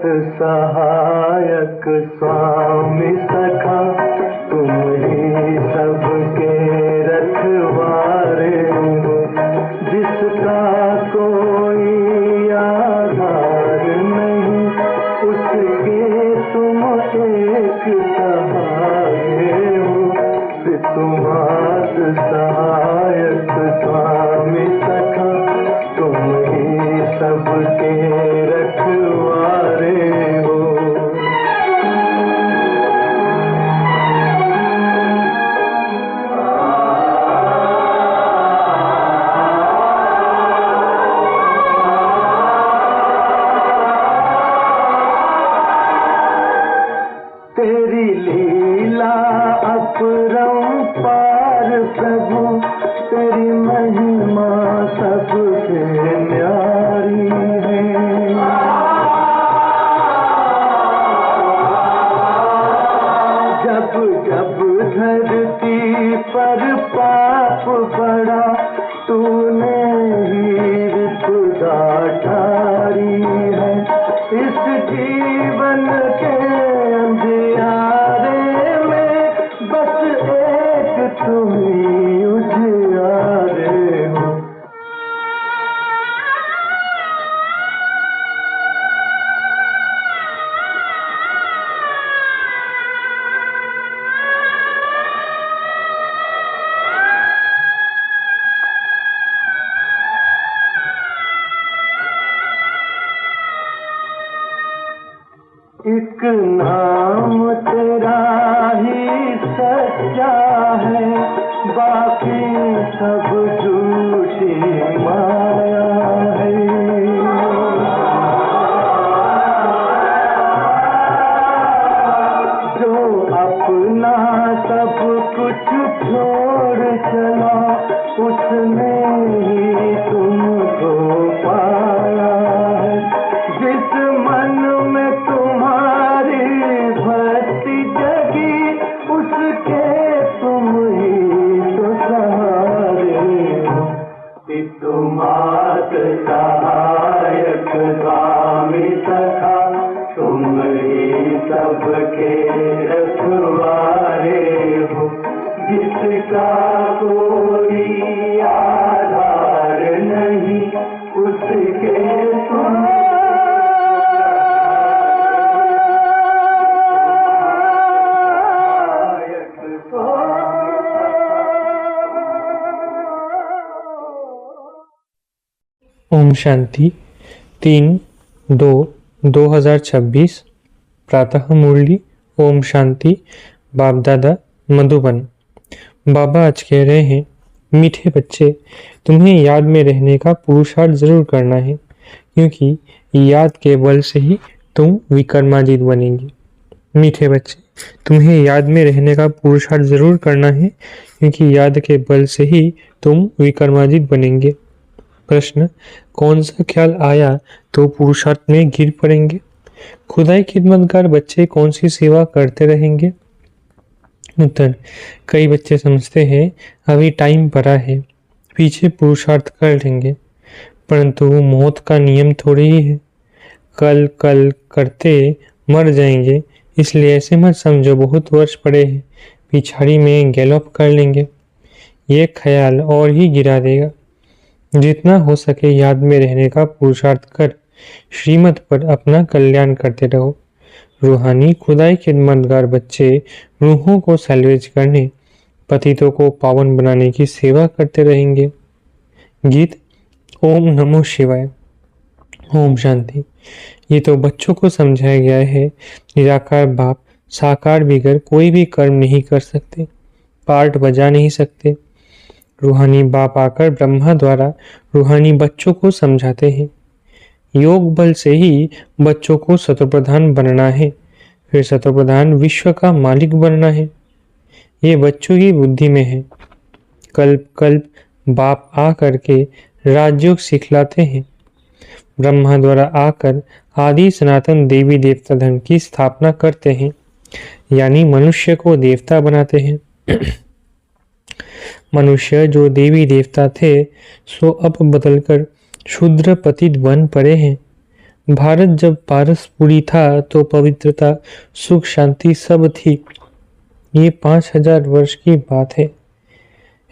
सहायक स्वामी सखा, तुम ही सबके रखवारे हो। जिसका कोई आधार नहीं, उसके तुम एक सहारे हो। तुम्हारा सहायक स्वामी सखा, तुम ही सबके रखवारे हो। तेरी लीला अपरंपार प्रभु, तेरी महिमा सबसे न्यारी है। जब जब धरती पर पाप बढ़ा, तूने ही विपदा टारी है। इस जीवन के अंधियारे में बस एक तुम ही उजियारे हो। एक नाम तेरा ही सच्चा है, बाकी सब झूठी माया है। जो अपना सब कुछ छोड़ चला, उसने ही तुमको पाया है। जिस मन में तुम्हारी भक्ति जगी, उसके तुम ही तो सहारे हो। तुम्हारा सहायक स्वामी सखा, तुम ही सबके रखवारे हो। जिसका कोई आधार नहीं, उसके तुम ओम शांति 3/2/2026 प्रातः मुरली। ओम शांति। बाप दादा मधुबन। बाबा आज कह रहे हैं, मीठे बच्चे, तुम्हें याद में रहने का पुरुषार्थ जरूर करना है, क्योंकि याद के बल से ही तुम विक्रमादित बनेंगे। मीठे बच्चे, तुम्हें याद में रहने का पुरुषार्थ जरूर करना है, क्योंकि याद के बल से ही तुम विक्रमादित बनेंगे। प्रश्न, कौन सा ख्याल आया तो पुरुषार्थ में गिर पड़ेंगे? खुदाई खिदमतगार बच्चे कौन सी सेवा करते रहेंगे? उत्तर, कई बच्चे समझते हैं अभी टाइम पड़ा है, पीछे पुरुषार्थ कर लेंगे, परंतु मौत का नियम थोड़ी ही है। कल कल करते मर जाएंगे, इसलिए ऐसे मत समझो बहुत वर्ष पड़े हैं, पिछाड़ी में गैलॉप कर लेंगे। ये ख्याल और ही गिरा देगा। जितना हो सके याद में रहने का पुरुषार्थ कर श्रीमत पर अपना कल्याण करते रहो। रूहानी खुदाई खिदमतगार बच्चे रूहों को सैल्वेज करने, पतितों को पावन बनाने की सेवा करते रहेंगे। गीत। ओम नमो शिवाय। ओम शांति। ये तो बच्चों को समझाया गया है, निराकार बाप साकार बिगर कोई भी कर्म नहीं कर सकते, पार्ट बजा नहीं सकते। रूहानी बाप आकर ब्रह्मा द्वारा रूहानी बच्चों को समझाते हैं। योग बल से ही बच्चों को शतप्रधान बनना है, फिर शतप्रधान विश्व का मालिक बनना है। ये बच्चों की बुद्धि में है। कल्प कल्प बाप आ करके राजयोग सिखलाते हैं। ब्रह्मा द्वारा आकर आदि सनातन देवी देवता धर्म की स्थापना करते हैं, यानी मनुष्य को देवता बनाते हैं। मनुष्य जो देवी देवता थे, सो अब बदलकर शूद्र पतित बन पड़े हैं। भारत जब पारसपुरी था तो पवित्रता, सुख, शांति सब थी। ये 5000 वर्ष की बात है।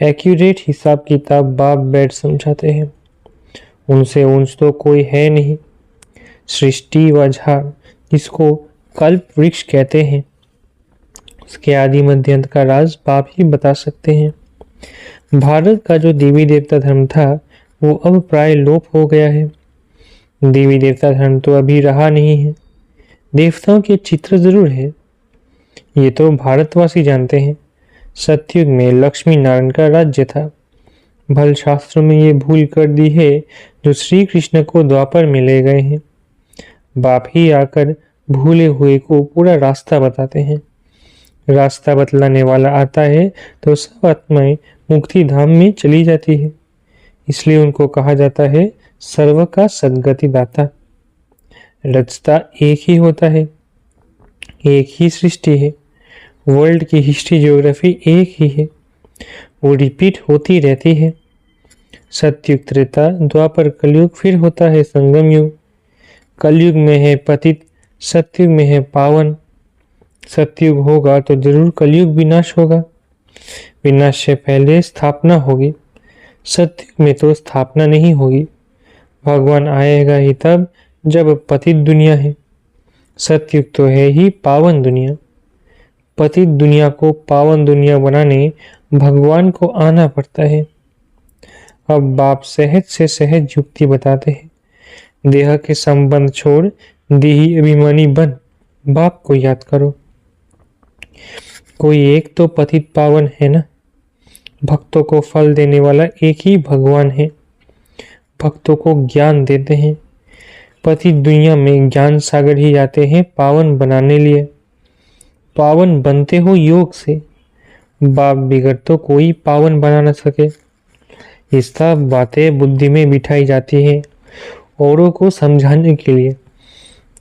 एक्यूरेट हिसाब किताब बाप बैठ समझाते हैं। उनसे ऊंच तो कोई है नहीं। सृष्टि व झाड़, जिसको कल्प वृक्ष कहते हैं, उसके आदि मध्य अंत का राज बाप ही बता सकते हैं। भारत का जो देवी देवता धर्म था वो अब प्राय लोप हो गया है। देवी देवता धर्म तो अभी रहा नहीं है। देवताओं के चित्र जरूर है, ये तो भारतवासी जानते हैं। सतयुग में लक्ष्मी नारायण का राज्य था। भल शास्त्रों में ये भूल कर दी है जो श्री कृष्ण को द्वापर में ले गए हैं। बाप ही आकर भूले हुए को पूरा रास्ता बताते हैं। रास्ता बतलाने वाला आता है तो सब आत्माएं मुक्ति धाम में चली जाती है। इसलिए उनको कहा जाता है सर्व का सद्गति दाता। रचता एक ही होता है, एक ही सृष्टि है। वर्ल्ड की हिस्ट्री ज्योग्राफी एक ही है, वो रिपीट होती रहती है। सतयुग, त्रेता, द्वापर, कलयुग, फिर होता है संगम युग। कलयुग में है पतित, सतयुग में है पावन। सतयुग होगा तो जरूर कलयुग विनाश होगा। विनाश से पहले स्थापना होगी। सतयुग में तो स्थापना नहीं होगी। भगवान आएगा ही तब जब पतित दुनिया है। सतयुग तो है ही पावन दुनिया। पतित दुनिया को पावन दुनिया बनाने भगवान को आना पड़ता है। अब बाप सहज से सहज युक्ति बताते हैं। देह के संबंध छोड़ देही अभिमानी बन बाप को याद करो। कोई एक तो पतित पावन है ना। भक्तों को फल देने वाला एक ही भगवान है। भक्तों को ज्ञान देते हैं। पतित दुनिया में ज्ञान सागर ही आते हैं पावन बनाने लिए। पावन बनते हो योग से। बाप बिगड़ तो कोई पावन बना न सके। ये सब बातें बुद्धि में बिठाई जाती है औरों को समझाने के लिए।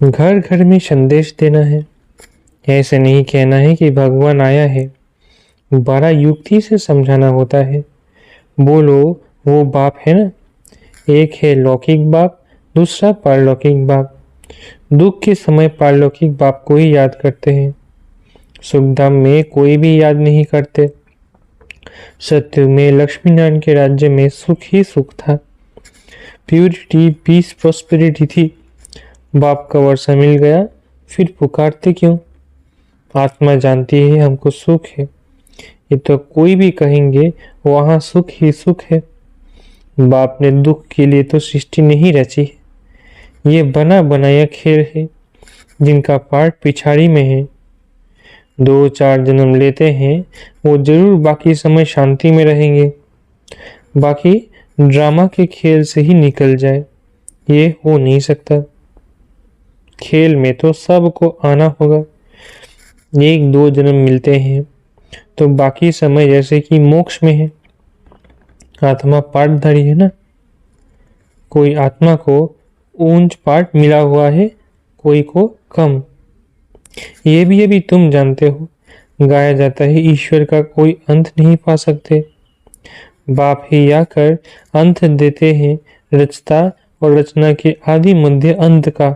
घर घर में संदेश देना है। ऐसे नहीं कहना है कि भगवान आया है। बड़ा युक्ति से समझाना होता है। बोलो वो बाप है ना, एक है लौकिक बाप, दूसरा पारलौकिक बाप। दुख के समय पारलौकिक बाप को ही याद करते हैं। सुखधाम में कोई भी याद नहीं करते। सत्य में लक्ष्मी नारायण के राज्य में सुख ही सुख था। प्यूरिटी, पीस, प्रोस्पेरिटी थी। बाप का वर्षा मिल गया, फिर पुकारते क्यों? आत्मा जानती है हमको सुख है। ये तो कोई भी कहेंगे वहां सुख ही सुख है। बाप ने दुख के लिए तो सृष्टि नहीं रची है। ये बना बनाया खेल है जिनका पार्ट पिछाड़ी में है। 2-4 जन्म लेते हैं वो जरूर बाकी समय शांति में रहेंगे। बाकी ड्रामा के खेल से ही निकल जाए, ये हो नहीं सकता। खेल में तो सबको आना होगा। 1-2 जन्म मिलते हैं तो बाकी समय जैसे कि मोक्ष में है। आत्मा पार्टधारी है ना। कोई आत्मा को ऊंच पार्ट मिला हुआ है, कोई को कम। ये भी अभी तुम जानते हो। गाया जाता है ईश्वर का कोई अंत नहीं पा सकते। बाप ही आकर अंत देते हैं रचता और रचना के आदि मध्य अंत का।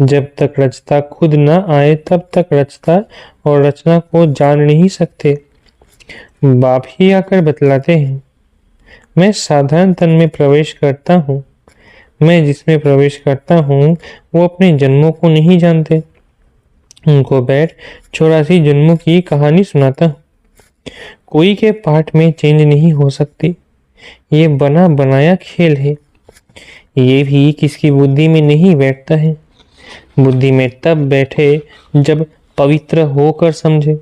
जब तक रचता खुद न आए तब तक रचता और रचना को जान नहीं सकते। बाप ही आकर बतलाते हैं। मैं साधारण तन में प्रवेश करता हूँ। मैं जिसमें प्रवेश करता हूँ वो अपने जन्मों को नहीं जानते। उनको बैठ 84 जन्मों की कहानी सुनाता हूँ। कोई के पार्ट में चेंज नहीं हो सकती। ये बना बनाया खेल है। ये भी किसकी बुद्धि में नहीं बैठता है। बुद्धि में तब बैठे जब पवित्र होकर समझे।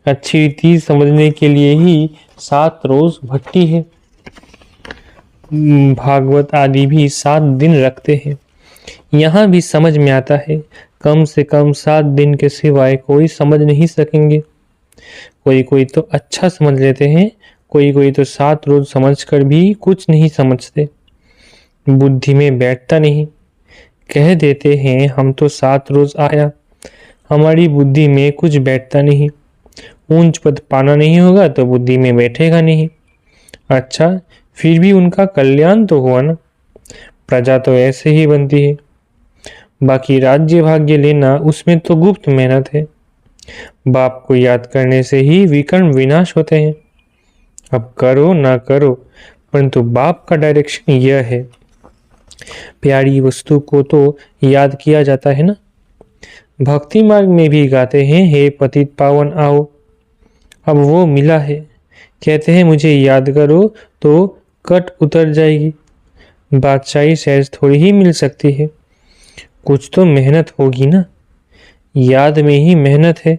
अच्छी रीति समझने के लिए ही 7 रोज भट्टी है। भागवत आदि भी 7 दिन रखते हैं। यहाँ भी समझ में आता है कम से कम 7 दिन के सिवाय कोई समझ नहीं सकेंगे। कोई कोई तो अच्छा समझ लेते हैं, कोई कोई तो 7 रोज समझकर भी कुछ नहीं समझते। बुद्धि में बैठता नहीं। कह देते हैं हम तो 7 रोज आया। हमारी बुद्धि में कुछ बैठता नहीं। ऊंच पद पाना नहीं होगा तो बुद्धि में बैठेगा नहीं। अच्छा, फिर भी उनका कल्याण तो हुआ ना। प्रजा तो ऐसे ही बनती है। बाकी राज्य भाग्य लेना उसमें तो गुप्त मेहनत है। बाप को याद करने से ही विकर्म विनाश होते हैं। अब करो ना करो, परंतु बाप का डायरेक्शन यह है। प्यारी वस्तु को तो याद किया जाता है ना। भक्ति मार्ग में भी गाते हैं, हे पतित पावन आओ। अब वो मिला है, कहते हैं मुझे याद करो तो कट उतर जाएगी। बादशाही सहज थोड़ी ही मिल सकती है, कुछ तो मेहनत होगी ना। याद में ही मेहनत है,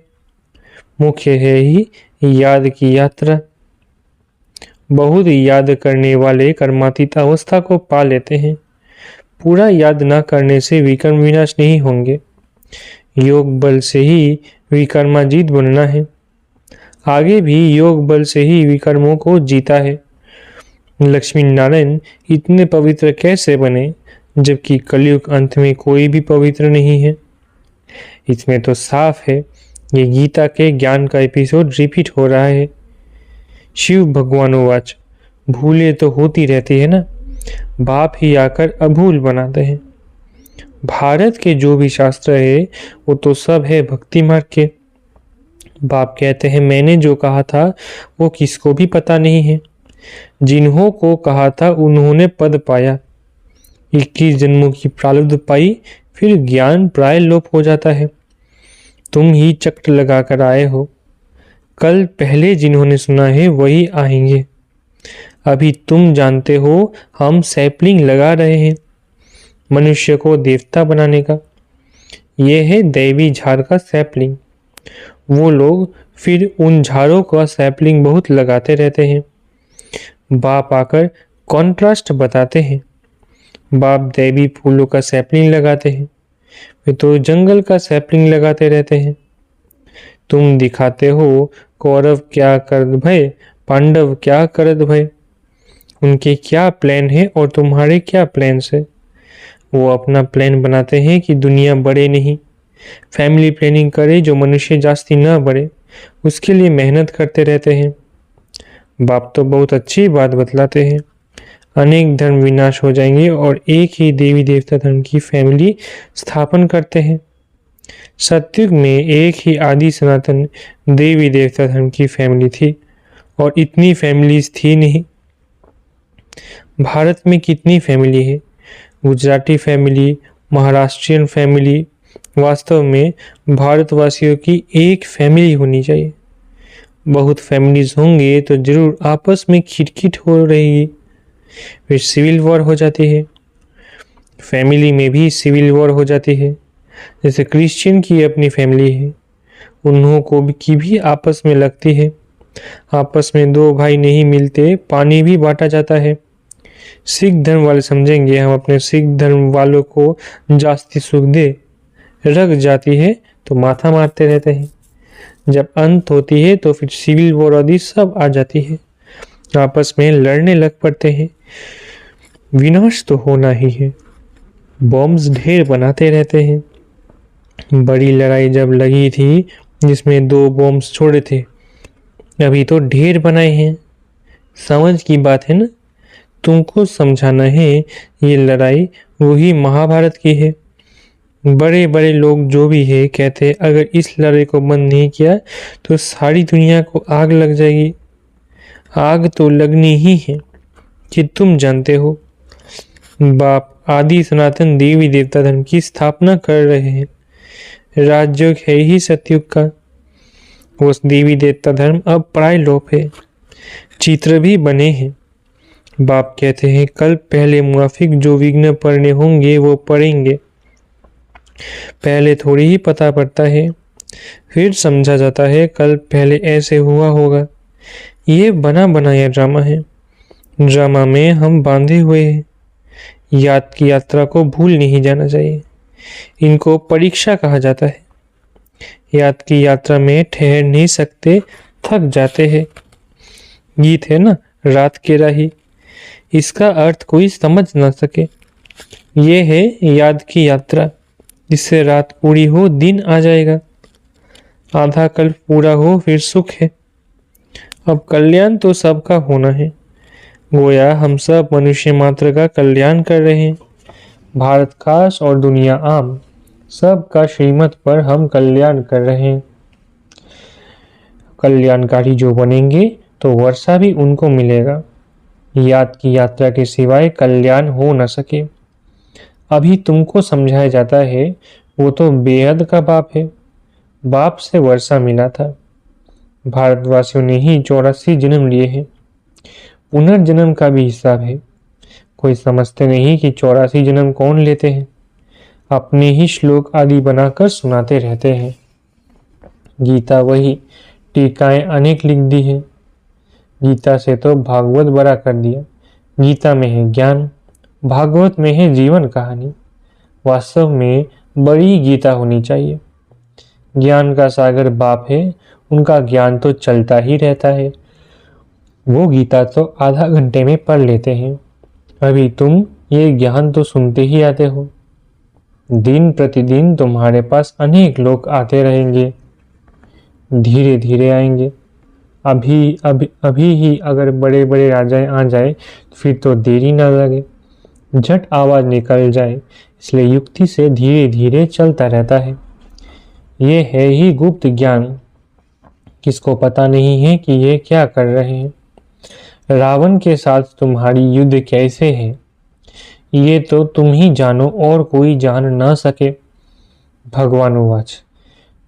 मुख्य है ही याद की यात्रा। बहुत याद करने वाले कर्मातीत अवस्था को पा लेते हैं। पूरा याद न करने से विकर्म विनाश नहीं होंगे। योग बल से ही विकर्माजीत बनना है। आगे भी योग बल से ही विकर्मों को जीता है। लक्ष्मी नारायण इतने पवित्र कैसे बने, जबकि कलयुग अंत में कोई भी पवित्र नहीं है। इसमें तो साफ है, ये गीता के ज्ञान का एपिसोड रिपीट हो रहा है। शिव भगवानोवाच, भूले तो होती रहती है ना, बाप ही आकर अभूल बनाते हैं। भारत के जो भी शास्त्र है वो तो सब है भक्ति मार्ग के। बाप कहते हैं मैंने जो कहा था वो किसको भी पता नहीं है। जिन्हों को कहा था उन्होंने पद पाया। 21 जन्मों की प्रारब्ध पाई, फिर ज्ञान प्राय लोप हो जाता है। तुम ही चक्र लगा कर आए हो। कल पहले जिन्होंने सुना है वही आएंगे। अभी तुम जानते हो हम सैपलिंग लगा रहे हैं मनुष्य को देवता बनाने का। यह है दैवी झाड़ का सैपलिंग। वो लोग फिर उन झाड़ों का सैपलिंग बहुत लगाते रहते हैं। बाप आकर कॉन्ट्रास्ट बताते हैं। बाप दैवी फूलों का सैपलिंग लगाते हैं, वे तो जंगल का सैपलिंग लगाते रहते हैं। तुम दिखाते हो कौरव क्या करत भय, पांडव क्या करत भय। उनके क्या प्लान है और तुम्हारे क्या प्लान्स है। वो अपना प्लान बनाते हैं कि दुनिया बढ़े नहीं, फैमिली प्लानिंग करे जो मनुष्य जास्ती न बढ़े, उसके लिए मेहनत करते रहते हैं। बाप तो बहुत अच्छी बात बतलाते हैं। अनेक धर्म विनाश हो जाएंगे और एक ही देवी देवता धर्म की फैमिली स्थापन करते हैं। सतयुग में एक ही आदि सनातन देवी देवता धर्म की फैमिली थी और इतनी फैमिलीज थी नहीं। भारत में कितनी फैमिली है, गुजराती फैमिली, महाराष्ट्रियन फैमिली। वास्तव में भारतवासियों की एक फैमिली होनी चाहिए। बहुत फैमिलीज होंगे तो जरूर आपस में खिटखिट हो रहेगी, फिर सिविल वॉर हो जाती है। फैमिली में भी सिविल वॉर हो जाती है। जैसे क्रिश्चियन की अपनी फैमिली है, उन्हों को की भी आपस में लगती है। आपस में दो भाई नहीं मिलते, पानी भी बांटा जाता है। सिख धर्म वाले समझेंगे हम अपने सिख धर्म वालों को जास्ती सुख दे रख जाती है तो माथा मारते रहते हैं। जब अंत होती है तो फिर सिविल वॉर आदि सब आ जाती है, आपस में लड़ने लग पड़ते हैं। विनाश तो होना ही है। बॉम्ब्स ढेर बनाते रहते हैं। बड़ी लड़ाई जब लगी थी जिसमें 2 बॉम्ब्स छोड़े थे, अभी तो ढेर बनाए हैं। समझ की बात है ना, तुमको समझाना है। ये लड़ाई वही महाभारत की है। बड़े बड़े लोग जो भी है कहते हैं अगर इस लड़ाई को बंद नहीं किया तो सारी दुनिया को आग लग जाएगी। आग तो लगनी ही है कि तुम जानते हो। बाप आदि सनातन देवी देवता धर्म की स्थापना कर रहे हैं। राजयोग है ही सतयुग का। वो देवी देवता धर्म अब प्राय लोप है। चित्र भी बने हैं। बाप कहते हैं कल पहले मुआफिक जो विघ्न पड़ने होंगे वो पड़ेंगे। पहले थोड़ी ही पता पड़ता है, फिर समझा जाता है कल पहले ऐसे हुआ होगा। ये बना बनाया ड्रामा है। ड्रामा में हम बांधे हुए हैं। याद की यात्रा को भूल नहीं जाना चाहिए। इनको परीक्षा कहा जाता है। याद की यात्रा में ठहर नहीं सकते, थक जाते हैं। गीत है ना, रात के राही। इसका अर्थ कोई समझ ना सके। ये है याद की यात्रा। जिससे रात पूरी हो दिन आ जाएगा। आधा कल्प पूरा हो फिर सुख है। अब कल्याण तो सबका होना है। गोया हम सब मनुष्य मात्र का कल्याण कर रहे हैं, भारत खास और दुनिया आम। सबका श्रीमत पर हम कल्याण कर रहे हैं। कल्याणकारी जो बनेंगे तो वर्षा भी उनको मिलेगा। याद की यात्रा के सिवाय कल्याण हो न सके। अभी तुमको समझाया जाता है वो तो बेहद का बाप है। बाप से वर्षा मिला था। भारतवासियों ने ही 84 जन्म लिए हैं। पुनर्जन्म का भी हिसाब है। कोई समझते नहीं कि 84 जन्म कौन लेते हैं। अपने ही श्लोक आदि बनाकर सुनाते रहते हैं। गीता वही, टीकाएं अनेक लिख दी है। गीता से तो भागवत बड़ा कर दिया। गीता में है ज्ञान, भागवत में है जीवन कहानी। वास्तव में बड़ी गीता होनी चाहिए। ज्ञान का सागर बाप है, उनका ज्ञान तो चलता ही रहता है। वो गीता तो आधा घंटे में पढ़ लेते हैं। अभी तुम ये ज्ञान तो सुनते ही आते हो। दिन प्रतिदिन तुम्हारे पास अनेक लोग आते रहेंगे, धीरे धीरे आएंगे। अभी ही अगर बड़े बड़े राजाएं आ जाए तो फिर तो देरी ना लगे, झट आवाज निकल जाए। इसलिए युक्ति से धीरे धीरे चलता रहता है। ये है ही गुप्त ज्ञान। किसको पता नहीं है कि ये क्या कर रहे हैं। रावण के साथ तुम्हारी युद्ध कैसे है ये तो तुम ही जानो और कोई जान ना सके। भगवान उवाच,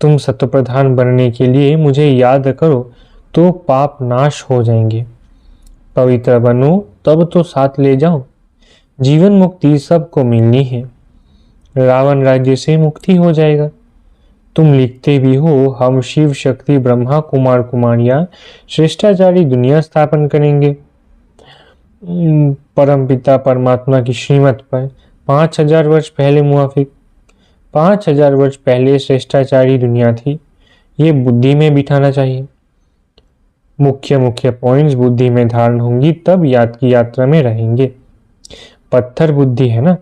तुम सत्प्रधान बनने के लिए मुझे याद करो तो पाप नाश हो जाएंगे। पवित्र बनो तब तो साथ ले जाओ। जीवन मुक्ति सबको मिलनी है। रावण राज्य से मुक्ति हो जाएगा। तुम लिखते भी हो हम शिव शक्ति ब्रह्मा कुमार कुमारियां श्रेष्ठाचारी दुनिया स्थापन करेंगे। परम पिता परमात्मा की श्रीमत पर 5000 वर्ष पहले मुआफिक 5000 वर्ष पहले श्रेष्ठाचारी दुनिया थी। ये बुद्धि में बिठाना चाहिए। मुख्य मुख्य पॉइंट्स बुद्धि में धारण होंगी तब याद की यात्रा में रहेंगे। पत्थर बुद्धि है ना।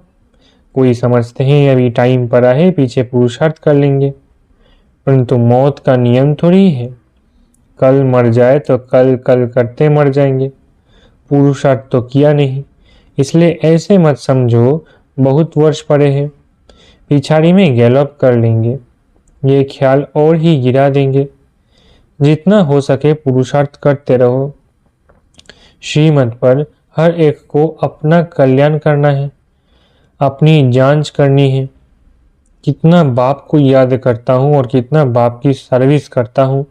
कोई समझते हैं अभी टाइम पड़ा है, पीछे पुरुषार्थ कर लेंगे, परंतु मौत का नियम थोड़ी है। कल मर जाए तो कल कल करते मर जाएंगे। पुरुषार्थ तो किया नहीं, इसलिए ऐसे मत समझो बहुत वर्ष पड़े हैं। पिछाड़ी में गैलप कर लेंगे। ये ख्याल और ही गिरा देंगे। जितना हो सके पुरुषार्थ करते रहो। श्रीमत पर हर एक को अपना कल्याण करना है, अपनी जांच करनी है। कितना बाप को याद करता हूँ और कितना बाप की सर्विस करता हूँ।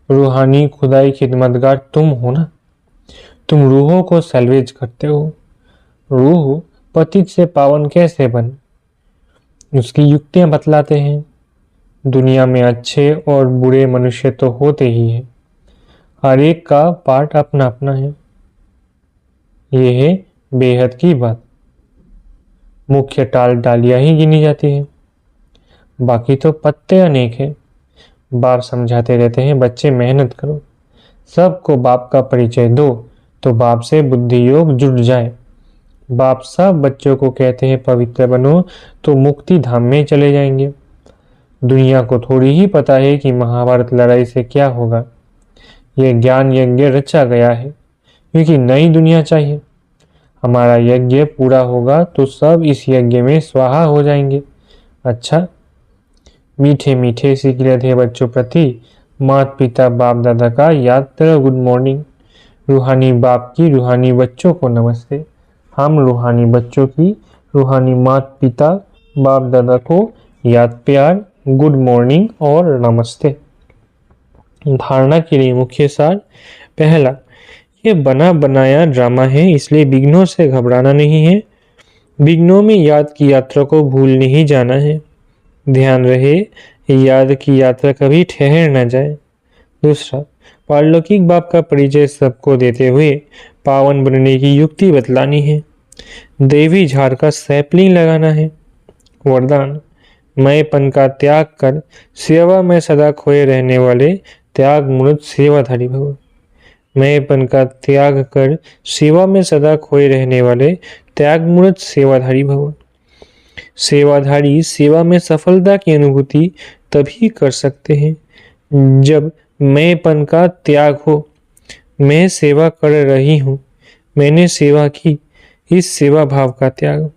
रूहानी खुदाई खिदमतगार तुम हो ना। तुम रूहों को सैल्वेज करते हो। रूह पतित से पावन कैसे बन, उसकी युक्तियां बतलाते हैं। दुनिया में अच्छे और बुरे मनुष्य तो होते ही हैं। हर एक का पार्ट अपना अपना है। ये है बेहद की बात। मुख्य टाल डालियां ही गिनी जाती है, बाकी तो पत्ते अनेक हैं। बाप समझाते रहते हैं बच्चे मेहनत करो, सबको बाप का परिचय दो तो बाप से बुद्धि योग जुड़ जाए। बाप सब बच्चों को कहते हैं पवित्र बनो तो मुक्ति धाम में चले जाएंगे। दुनिया को थोड़ी ही पता है कि महाभारत लड़ाई से क्या होगा। यह ज्ञान यज्ञ रचा गया है क्योंकि नई दुनिया चाहिए। हमारा यज्ञ पूरा होगा तो सब इस यज्ञ में स्वाहा हो जाएंगे। अच्छा, मीठे मीठे सीख रहे थे बच्चों प्रति माता पिता बाप दादा का याद करो। Good morning. रूहानी बाप की रूहानी बच्चों को नमस्ते। हम रूहानी बच्चों की रूहानी माता पिता बाप दादा को याद प्यार, गुड मॉर्निंग और नमस्ते। धारणा के लिए मुख्य सार। पहला, ये बना बनाया ड्रामा है, इसलिए विघ्नों से घबराना नहीं है। विघ्नों में याद की यात्रा को भूल नहीं जाना है। ध्यान रहे याद की यात्रा कभी ठहर न जाए। दूसरा, पारलौकिक बाप का परिचय सबको देते हुए पावन बनने की युक्ति बतलानी है। देवी झाड़ का सैपलिंग लगाना है। वरदान, मैंपन का त्याग कर सेवा में सदा खोए रहने वाले त्याग मूर्त सेवाधारी भव। मैंपन का त्याग कर सेवा में सदा खोए रहने वाले त्याग मूर्त सेवाधारी भव। सेवाधारी सेवा में सफलता की अनुभूति तभी कर सकते हैं जब मैंपन का त्याग हो। मैं सेवा कर रही हूँ, मैंने सेवा की, इस सेवा भाव का त्याग।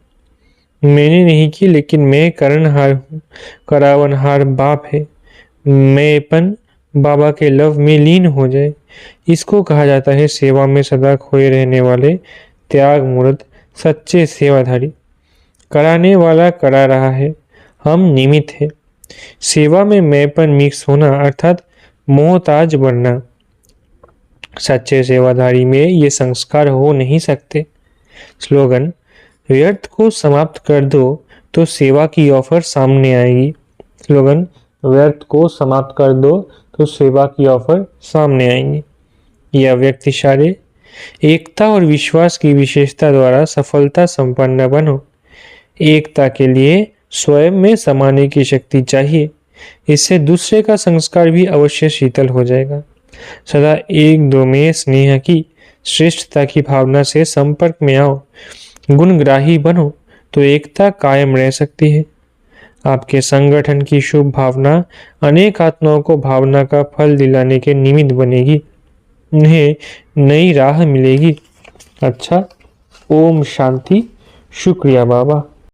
मैंने नहीं की, लेकिन मैं करनहार हूँ। करावनहार बाप है। मैंपन बाबा के लव में लीन हो जाए। इसको कहा जाता है सेवा में सदा खोए रहने वाले त्याग मूर्त सच्चे सेवाधारी। कराने वाला करा रहा है, हम निमित्त है। सेवा में मैंपन मिक्स होना अर्थात मोहताज बनना। सच्चे सेवाधारी में ये संस्कार हो नहीं सकते। स्लोगन: व्यर्थ को समाप्त कर दो तो सेवा की ऑफर सामने आएगी। स्लोगन: व्यर्थ को समाप्त कर दो तो सेवा की ऑफर सामने आएंगी। यह व्यक्ति इशारे एकता और विश्वास की विशेषता द्वारा सफलता संपन्न बनो। एकता के लिए स्वयं में समाने की शक्ति चाहिए। इससे दूसरे का संस्कार भी अवश्य शीतल हो जाएगा। सदा एक दो में स्नेह की श्रेष्ठता की भावना से संपर्क में आओ, गुणग्राही बनो तो एकता कायम रह सकती है। आपके संगठन की शुभ भावना अनेक आत्माओं को भावना का फल दिलाने के निमित्त बनेगी। उन्हें नई राह मिलेगी। अच्छा, ओम शांति। शुक्रिया बाबा।